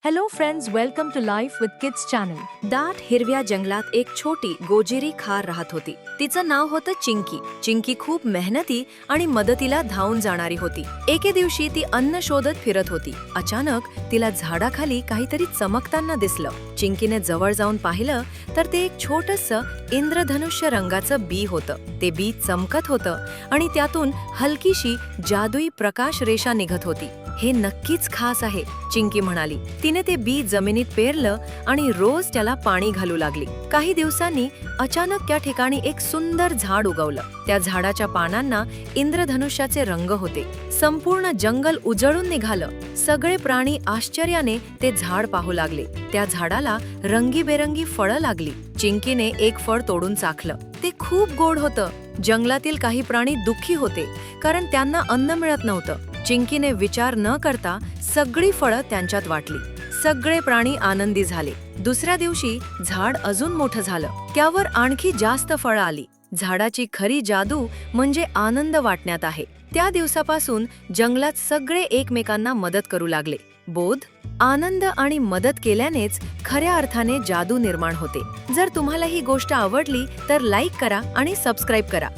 Hello friends, welcome to Life with Kids channel. दाट हिरव्या जंगलात एक छोटी गोजिरी खार राहत होती. तिचं नाव होतं चिंकी. चिंकी खूप मेहनती आणि मदतीला धावून जाणारी होती. एके दिवशी ती अन्न शोधत फिरत होती. अचानक तिला झाडाखाली काहीतरी चमकताना दिसलं. चिंकीने जवळ जाऊन पाहिलं तर ते एक छोटंसं इंद्रधनुष्य रंगाचं बी होतं. ते बी चमकत होतं आणि त्यातून हलकीशी जादुई प्रकाश रेषा निघत होती. हे नक्कीच खास आहे, चिंकी म्हणाली. तिने ते बी जमिनीत पेरलं आणि रोज त्याला पाणी घालू लागली. काही दिवसांनी अचानक त्या ठिकाणी एक सुंदर झाड उगवलं. त्या झाडाच्या पानांना इंद्रधनुष्याचे रंग होते. संपूर्ण जंगल उजळून निघालं. सगळे प्राणी आश्चर्याने ते झाड पाहू लागले. त्या झाडाला रंगीबेरंगी फळं लागली. चिंकीने एक फळ तोडून चाखलं. ते खूप गोड होतं. जंगलातील काही प्राणी दुःखी होते कारण त्यांना अन्न मिळत नव्हतं. चिंकीने विचार न करता सगळी फळं त्यांच्यात वाटली. सगळे प्राणी आनंदी झाले. दुसऱ्या दिवशी झाड अजून मोठं झालं. त्यावर आणखी जास्त फळं आली. झाडाची खरी जादू म्हणजे आनंद वाटण्यात आहे. त्या दिवसापासून जंगलात सगळे एकमेकांना मदत करू लागले. बोध, आनंद आणि मदत केल्यानेच खऱ्या अर्थाने जादू निर्माण होते. जर तुम्हाला ही गोष्ट आवडली तर लाईक करा आणि सबस्क्राईब करा.